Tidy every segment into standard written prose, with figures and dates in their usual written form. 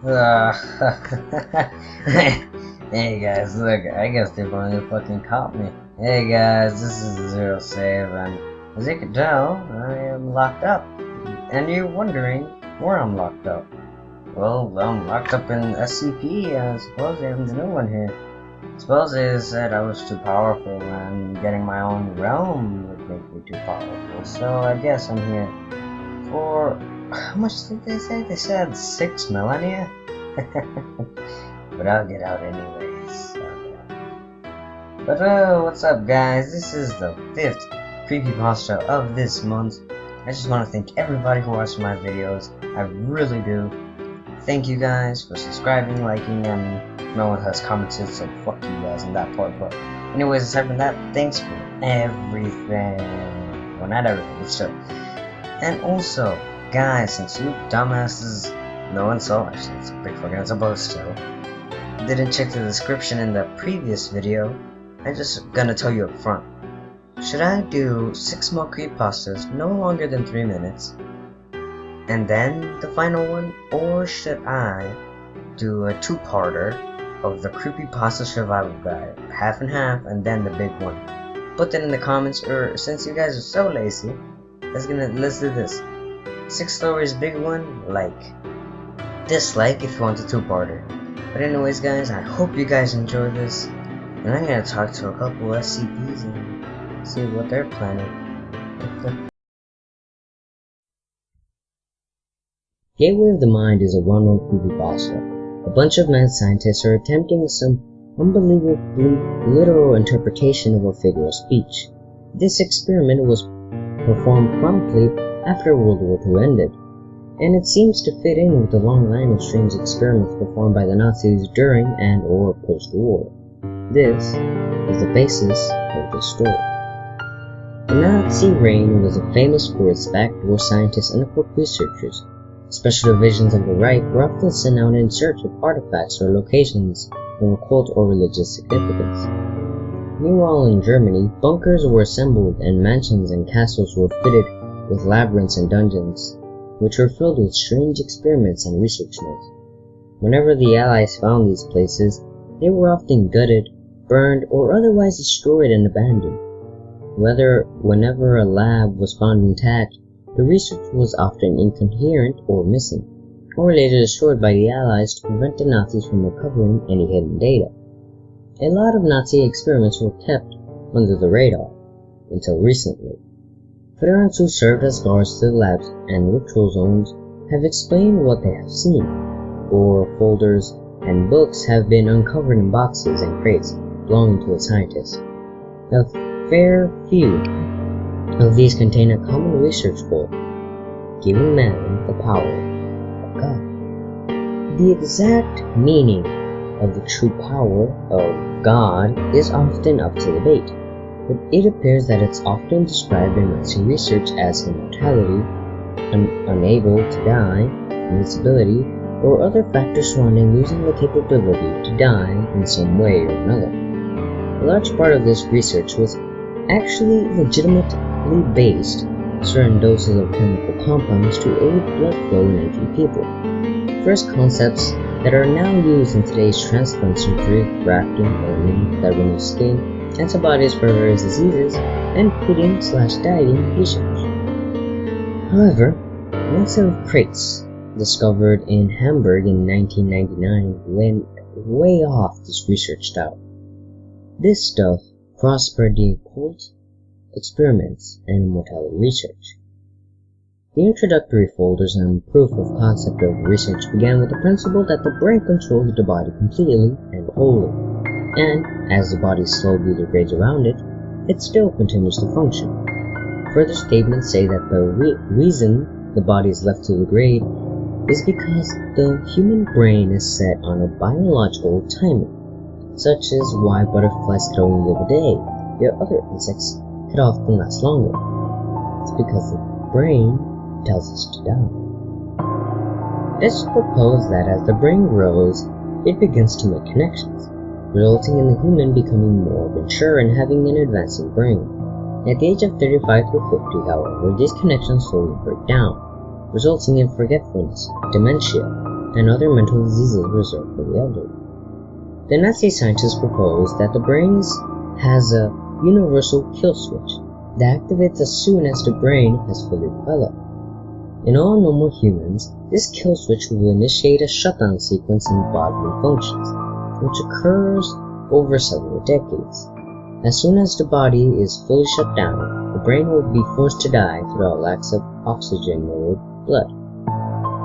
Uh, hey guys, look, I guess they finally fucking caught me. Hey guys, this is Zero Save, and as you can tell, I am locked up. And you're wondering where I'm locked up. Well, I'm locked up in SCP, and I suppose I'm the new one here. Suppose they said I was too powerful, and getting my own realm would make me too powerful. So I guess I'm here for... How much did they say? They said 6 millennia? But I'll get out anyways. But what's up guys? This is the 5th creepypasta of this month. I just want to thank everybody who watched my videos. I really do. Thank you guys for subscribing, liking, and no one has commented, so fuck you guys on that part. But anyways, aside from that, thanks for everything. Well, not everything, but still. And also, guys, since you dumbasses, no one saw, actually it's a big fucking answer, but still, didn't check the description in the previous video, I'm just gonna tell you up front. Should I do 6 more creepypastas, no longer than 3 minutes, and then the final one, or should I do a 2-parter of the creepypasta survival guide, half and half, and then the big one? Put that in the comments, or since you guys are so lazy, let's do this. 6 stories, big one, like. Dislike if you want a 2-parter. But anyways guys, I hope you guys enjoy this, and I'm gonna talk to a couple SCPs and see what they're planning. Gateway of the Mind is a well-known creepypasta. A bunch of mad scientists are attempting some unbelievably literal interpretation of a figure of speech. This experiment was performed promptly after World War II ended, and it seems to fit in with the long line of strange experiments performed by the Nazis during and or post-war. This is the basis of the story. The Nazi reign was famous for its backdoor scientists and occult researchers. Special divisions of the Reich were often sent out in search of artifacts or locations of occult or religious significance. Meanwhile in Germany, bunkers were assembled and mansions and castles were fitted with labyrinths and dungeons, which were filled with strange experiments and research notes. Whenever the Allies found these places, they were often gutted, burned, or otherwise destroyed and abandoned. Whenever a lab was found intact, the research was often incoherent or missing, or later destroyed by the Allies to prevent the Nazis from recovering any hidden data. A lot of Nazi experiments were kept under the radar, until recently. Veterans who served as guards to the labs and ritual zones have explained what they have seen, or folders and books have been uncovered in boxes and crates belonging to the scientists. A fair few of these contain a common research goal: giving man the power of God. The exact meaning of the true power of God is often up to debate, but it appears that it's often described in Nazi research as immortality, unable to die, invincibility, or other factors surrounding losing the capability to die in some way or another. A large part of this research was actually legitimately based on certain doses of chemical compounds to aid blood flow in aging people. First concepts that are now used in today's transplant surgery, grafting, organ, that renew skin, antibodies for various diseases, and feeding/dieting research. However, one set of crates discovered in Hamburg in 1999 went way off this research style. This stuff prospered the occult experiments and immortality research. The introductory folders and proof of concept of research began with the principle that the brain controls the body completely and wholly, and as the body slowly degrades around it, it still continues to function. Further statements say that the reason the body is left to degrade is because the human brain is set on a biological timer, such as why butterflies could only live a day, yet other insects could often last longer. It's because the brain tells us to die. It's proposed that as the brain grows, it begins to make connections, resulting in the human becoming more mature and having an advancing brain. At the age of 35 to 50, however, these connections slowly break down, resulting in forgetfulness, dementia, and other mental diseases reserved for the elderly. The Nazi scientists proposed that the brain has a universal kill switch that activates as soon as the brain has fully developed. In all normal humans, this kill switch will initiate a shutdown sequence in bodily functions, which occurs over several decades. As soon as the body is fully shut down, the brain will be forced to die through a lack of oxygenated blood.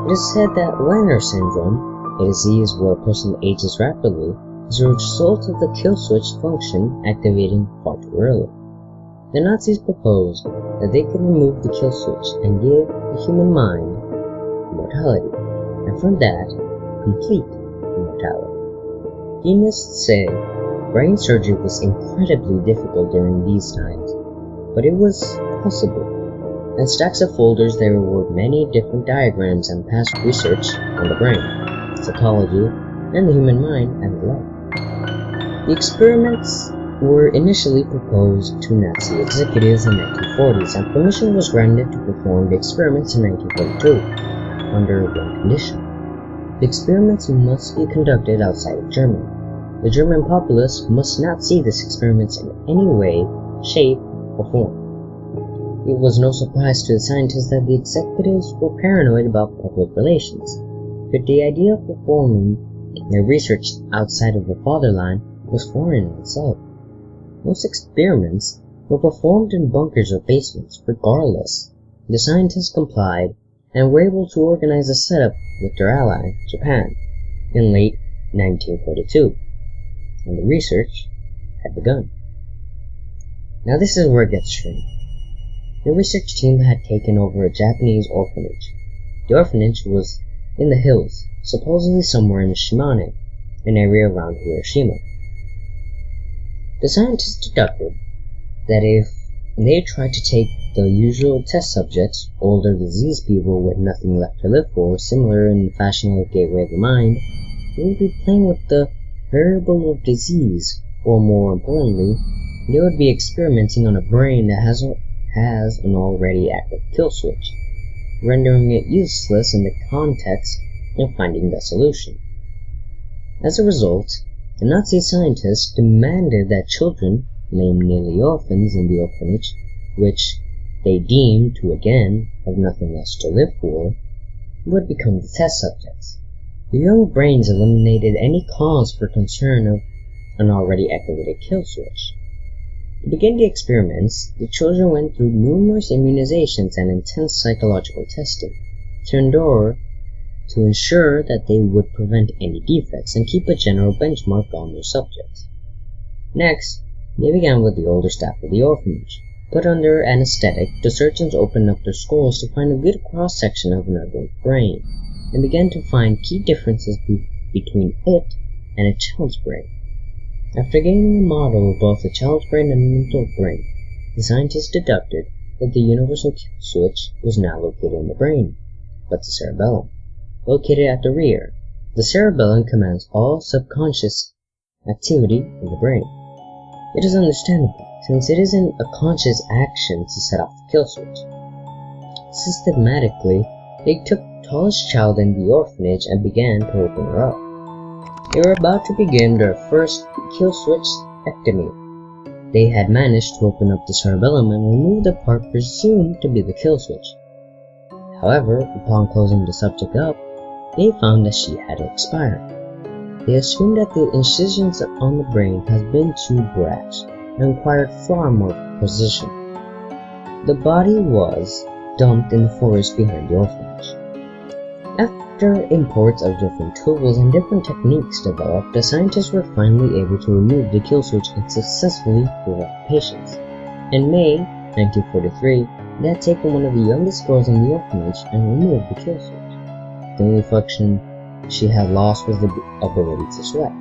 It is said that Werner syndrome, a disease where a person ages rapidly, is a result of the kill switch function activating far too early. The Nazis proposed that they could remove the kill switch and give the human mind immortality, and from that, complete immortality. Geniusts say brain surgery was incredibly difficult during these times, but it was possible. And stacks of folders there were many different diagrams and past research on the brain, psychology, and the human mind and life. The experiments were initially proposed to Nazi executives in the 1940s, and permission was granted to perform the experiments in 1942, under one condition. The experiments must be conducted outside of Germany. The German populace must not see these experiments in any way, shape, or form. It was no surprise to the scientists that the executives were paranoid about public relations, but the idea of performing their research outside of the fatherland was foreign in itself. Most experiments were performed in bunkers or basements. Regardless, the scientists complied and were able to organize a setup with their ally, Japan, in late 1942, and the research had begun. Now this is where it gets strange. The research team had taken over a Japanese orphanage. The orphanage was in the hills, supposedly somewhere in Shimane, an area around Hiroshima. The scientists deducted that if they tried to take the usual test subjects, older diseased people with nothing left to live for, similar in the fashion of Gateway of the Mind, they would be playing with the variable of disease, or more importantly, they would be experimenting on a brain that has an already active kill switch, rendering it useless in the context of finding the solution. As a result, the Nazi scientists demanded that children, namely orphans in the orphanage, which they deemed to again have nothing else to live for, would become the test subjects. The young brains eliminated any cause for concern of an already activated kill switch. To begin the experiments, the children went through numerous immunizations and intense psychological testing to ensure that they would prevent any defects and keep a general benchmark on their subjects. Next, they began with the older staff of the orphanage. Put under anesthetic, the surgeons opened up their skulls to find a good cross-section of an adult brain, and began to find key differences between it and a child's brain. After gaining a model of both a child's brain and an adult brain, the scientists deducted that the universal kill switch was not located in the brain, but the cerebellum, located at the rear. The cerebellum commands all subconscious activity of the brain. It is understandable, since it isn't a conscious action to set off the kill switch. Systematically, they took the tallest child in the orphanage and began to open her up. They were about to begin their first kill switch-ectomy. They had managed to open up the cerebellum and remove the part presumed to be the kill switch. However, upon closing the subject up, they found that she had expired. They assumed that the incisions on the brain had been too brash and required far more precision. The body was dumped in the forest behind the orphanage. After imports of different tools and different techniques developed, the scientists were finally able to remove the kill switch and successfully prevent patients. In May 1943, they had taken one of the youngest girls in the orphanage and removed the kill switch. The only function she had lost was the ability to sweat.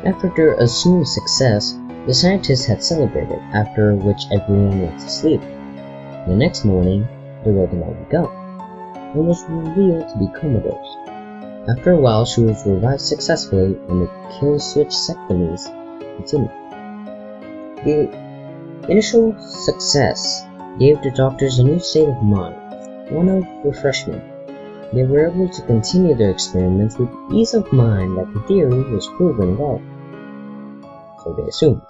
After their assumed success, the scientists had celebrated, after which everyone went to sleep. The next morning, the rodent woke up and was revealed to be comatose. After a while, she was revived successfully and the kill switch sectomies continued. The initial success gave the doctors a new state of mind, one of refreshment. they were able to continue their experiments with ease of mind that the theory was proven right. So they assumed.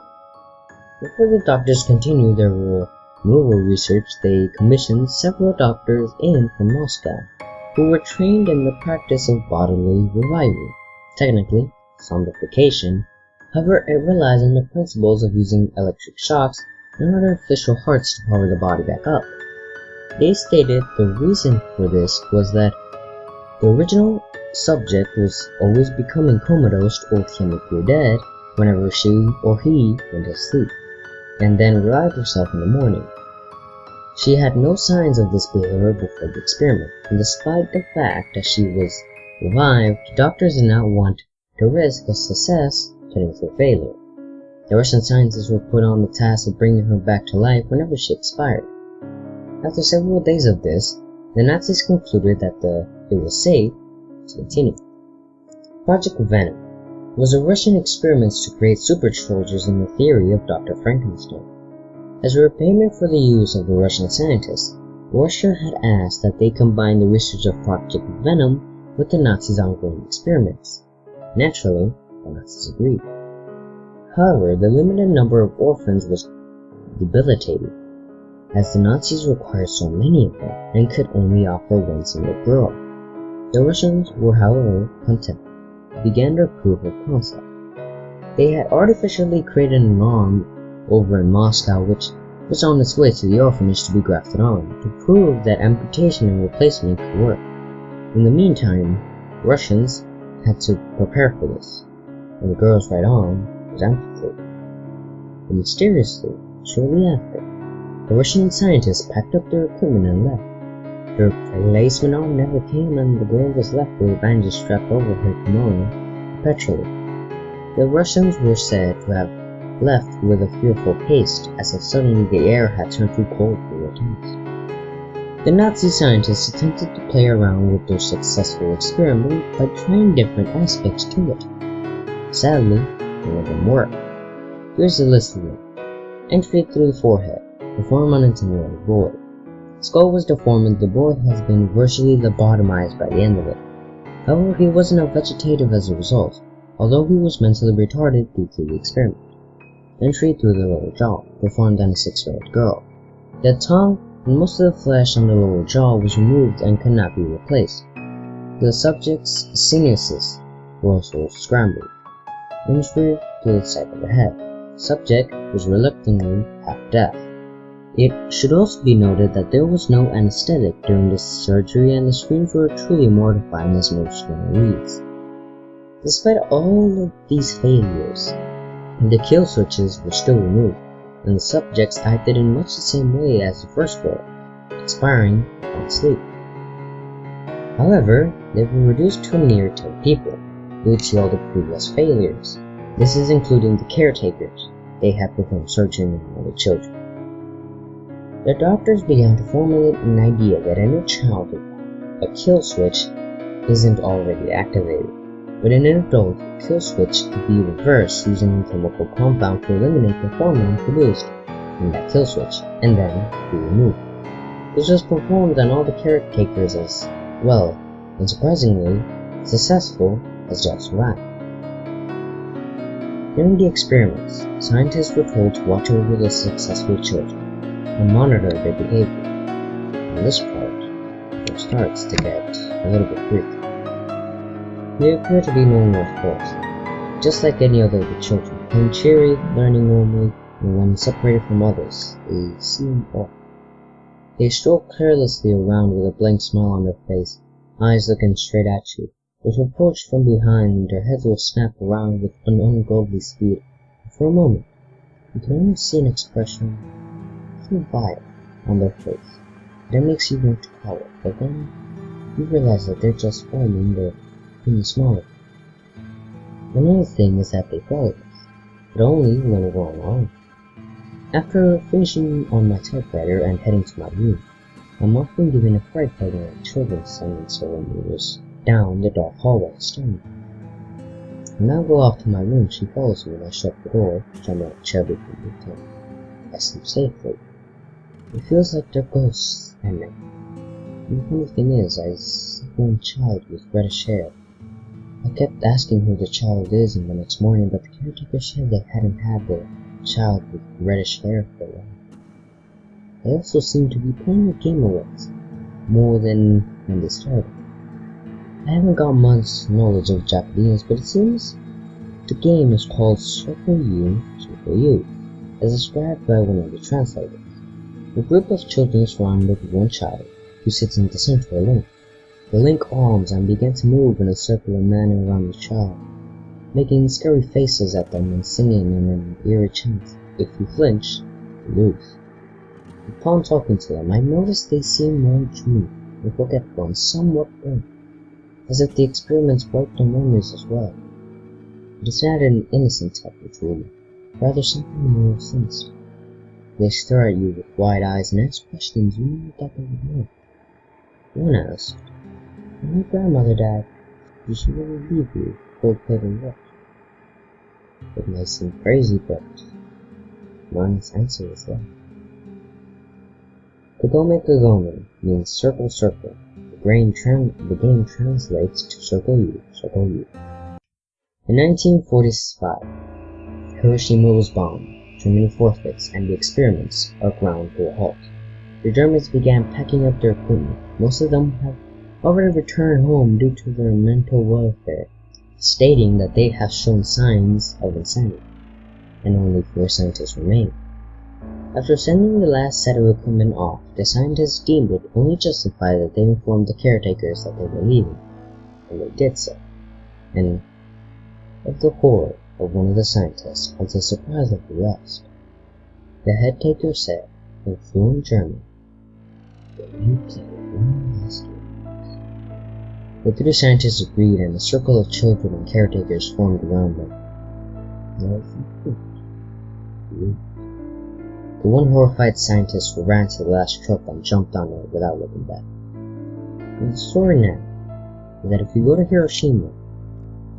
Before the doctors continued their removal research, they commissioned several doctors in from Moscow, who were trained in the practice of bodily revival, technically zombification. However, it relies on the principles of using electric shocks and artificial hearts to power the body back up. They stated the reason for this was that the original subject was always becoming comatose or chemically dead whenever she or he went to sleep, and then revived herself in the morning. She had no signs of this behavior before the experiment, and despite the fact that she was revived, doctors did not want to risk a success turning to failure. The Russian scientists were put on the task of bringing her back to life whenever she expired. After several days of this, the Nazis concluded that it was safe to continue. Project Venom was a Russian experiment to create super soldiers in the theory of Dr. Frankenstein. As a repayment for the use of the Russian scientists, Russia had asked that they combine the research of Project Venom with the Nazis' ongoing experiments. Naturally, the Nazis agreed. However, the limited number of orphans was debilitating, as the Nazis required so many of them and could only offer one single girl. The Russians were, however, content and began their proof of concept. They had artificially created an arm over in Moscow which was on its way to the orphanage to be grafted on, to prove that amputation and replacement could work. In the meantime, Russians had to prepare for this, and the girl's right arm was amputated. But mysteriously, shortly after, the Russian scientists packed up their equipment and left. Their replacement arm never came, and the girl was left with a bandage strapped over her kimono perpetually. The Russians were said to have left with a fearful haste, as if suddenly the air had turned too cold for their tanks. The Nazi scientists attempted to play around with their successful experiment by trying different aspects to it. Sadly, none of them worked. Here's the list of them. Entry through the forehead. Performed on a 10-year-old boy. Skull was deformed and the boy has been virtually lobotomized by the end of it. However, he wasn't a vegetative as a result, although he was mentally retarded due to the experiment. Entry through the lower jaw. Performed on a 6-year-old girl. The tongue and most of the flesh on the lower jaw was removed and could not be replaced. The subject's sinuses were also scrambled. Entry through the side of the head. Subject was reluctantly half deaf. It should also be noted that there was no anesthetic during this surgery and the screams were truly mortifying as most reads. Despite all of these failures, the kill switches were still removed, and the subjects acted in much the same way as the first girl, expiring upon sleep. However, they were reduced to a mere 10 people, due to all the previous failures. This is including the caretakers. They had performed surgery on all the children. The doctors began to formulate an idea that in a child, a kill switch isn't already activated, but in an adult, a kill switch could be reversed using a chemical compound to eliminate the hormone produced in that kill switch, and then be removed. This was performed on all the caretakers as well, and surprisingly successful as just rat. During the experiments, scientists were told to watch over the successful children and monitor their behavior. And this part, it starts to get a little bit freaky. They appear to be normal at first, just like any other of the children, being cheery, learning normally, and when separated from others, they seem off. They stroll carelessly around with a blank smile on their face, eyes looking straight at you. If approached from behind, their heads will snap around with an ungodly speed. For a moment, you can only see an expression so vile on their face that makes you want to call it, but then you realize that they're just forming their being smaller. Another thing is that they follow us, but only when we're going on. After finishing on my typewriter and heading to my room, I'm often given a fright by the children's silence centimeters down the dark hallway staring. I now go off to my room. She follows me and I shut the door, jumping on a chair between the two. I sleep safely. It feels like they're ghosts at night. And the funny thing is, I see one child with reddish hair. I kept asking who the child is in the next morning, but the caretaker said they hadn't had the child with reddish hair for a while. They also seem to be playing a game of it, more than when they started. I haven't got much knowledge of Japanese, but it seems the game is called Circle U, as described by one of the translators. A group of children surrounded one child, who sits in the center alone. They link arms and begin to move in a circular manner around the child, making scary faces at them and singing in an eerie chant. If you flinch, you lose. Upon talking to them, I noticed they seem more dreamy and forgetful and somewhat blank, as if the experiments wiped their memories as well. It is not an innocent type of dream, rather something more sinister. They stare at you with wide eyes and ask questions you never thought they would know. One asked, "When your grandmother died, did she really leave you cold plate and what?" It may seem crazy, but the honest answer is that. Kagome Kagome means circle circle. The game translates to circle U, circle U. In 1945, Hiroshima was bombed, Germany forfeits, and the experiments are ground to a halt. The Germans began packing up their equipment. Most of them have already returned home due to their mental welfare, stating that they have shown signs of insanity, and only 4 scientists remain. After sending the last set of equipment off, the scientists deemed it only justified that they informed the caretakers that they were leaving, and they did so. And of the horror of one of the scientists was the surprise of the rest. The head taker said, in fluent German, "Will you play one last game?" The 3 scientists agreed, and a circle of children and caretakers formed around them. Now, if you could, the one horrified scientist ran to the last truck and jumped on it without looking back. And the story now is that if you go to Hiroshima,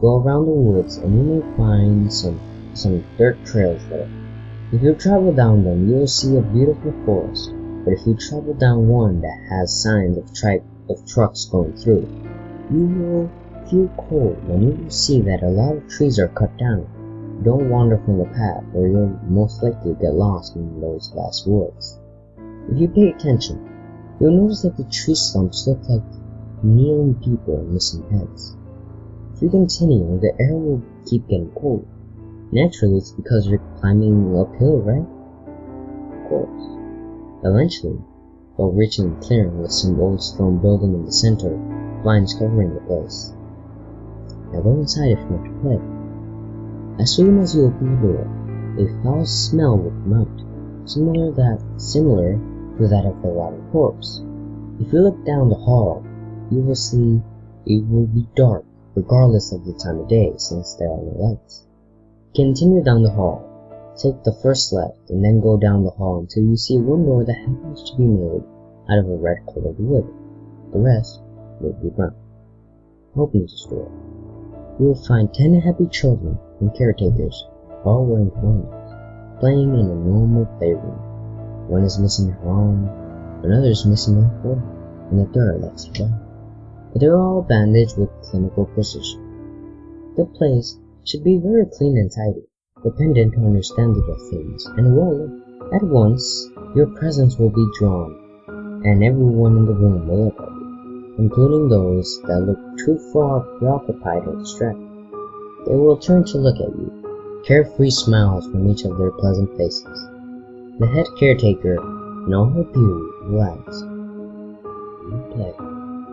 go around the woods and you may find some dirt trails there. If you travel down them, you will see a beautiful forest, but if you travel down one that has signs of trucks going through, you will feel cold and you will see that a lot of trees are cut down. Don't wander from the path, or you'll most likely get lost in those vast woods. If you pay attention, you'll notice that the tree stumps look like kneeling people and missing heads. If you continue, the air will keep getting cold. Naturally, it's because you're climbing uphill, right? Of course. Eventually, while reaching a clearing with some old stone building in the center, vines covering the place. Now go inside if you want to play. As soon as you open the door, a foul smell will come out, similar to that of a rotten corpse. If you look down the hall, you will see it will be dark, regardless of the time of day, since there are no lights. Continue down the hall, take the first left, and then go down the hall until you see one door that happens to be made out of a red-colored wood. The rest will be brown. Open this door. You will find 10 happy children and caretakers, all wearing kimonos, playing in a normal playroom. One is missing her arm, another is missing her foot, and the third lets it go. But they are all bandaged with clinical precision. The place should be very clean and tidy, dependent to understanding of things, and well, at once your presence will be drawn, and everyone in the room will look at you, including those that look too far preoccupied or distracted. They will turn to look at you, carefree smiles from each of their pleasant faces. The head caretaker, in all her beauty, will ask, "You play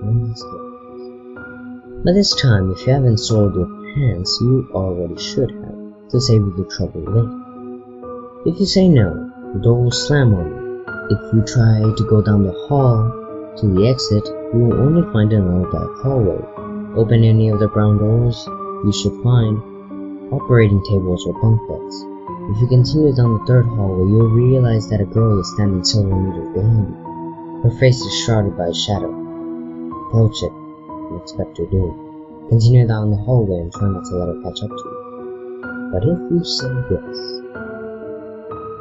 one last game." By this time, if you haven't soiled your pants, you already should have, to save you the trouble later. If you say no, the door will slam on you. If you try to go down the hall to the exit, you will only find another dark hallway. Open any of the brown doors, you should find operating tables or bunk beds. If you continue down the third hallway, you will realize that a girl is standing several meters behind you. Her face is shrouded by a shadow. Approach it and expect her doom. Continue down the hallway and try not to let her catch up to you. But if you say yes,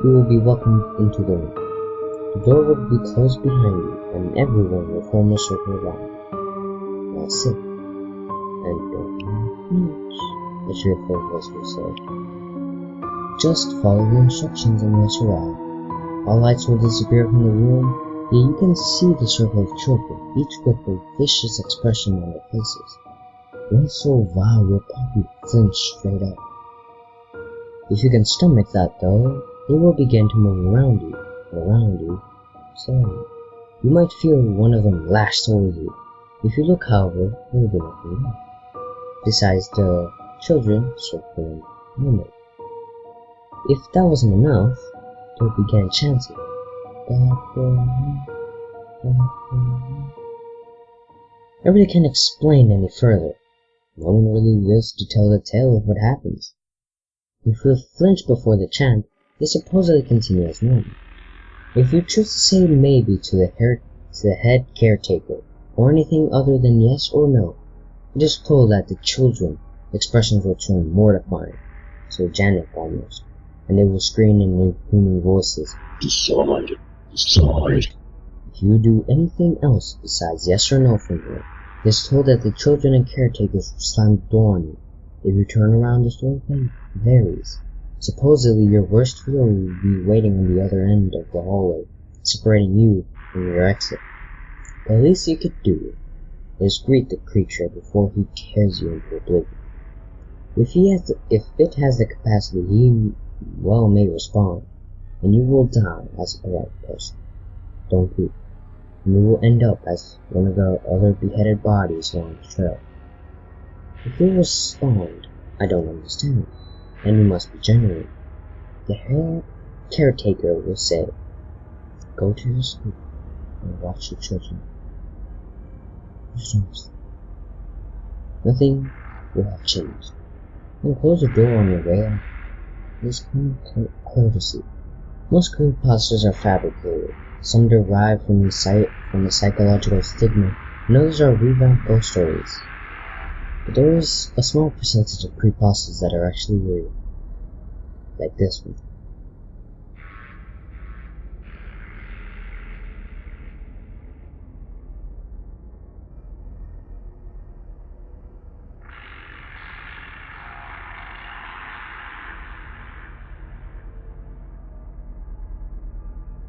you will be welcomed into the room. The door will be closed behind you, and everyone will form a circle around. Now sit, and don't move much, a cheerful voice will say. Just follow the instructions and you'll survive. All lights will disappear from the room, yet you can see the circle of children, each with a vicious expression on their faces. One so vile you'll probably flinch straight up. If you can stomach that though, they will begin to move around you, slowly. You might feel one of them lash towards you. If you look, however, there will be nothing left, besides the children circling normally. If that wasn't enough, they began chanting, "Back for me, back for me." I really can't explain any further. No one really lives to tell the tale of what happens. If you flinch before the chant, they supposedly continue as normal. If you choose to say maybe to the head caretaker, or anything other than yes or no, it is told that the children's expressions will turn mortifying, satanic almost, and they will scream in inhuman voices, "Decide, decide." If you do anything else besides yes or no from here, it is told that the children and caretakers will slam the door on you. If you turn around, the story varies. Supposedly, your worst fear will be waiting on the other end of the hallway, separating you from your exit. The least you could do is greet the creature before he tears you into oblivion. If it has the capacity, he well may respond, and you will die as a polite person. Don't do it, and you will end up as one of the other beheaded bodies along the trail. If you respond, "I don't understand," then you must be genuine. The head caretaker will say, "Go to your school and watch the children." Nothing will have changed. And close the door on your way out. This kind of courtesy. Most creepypastas are fabricated. Some derive from the psychological stigma, and others are revamped ghost stories. But there is a small percentage of creepypastas that are actually real, like this one.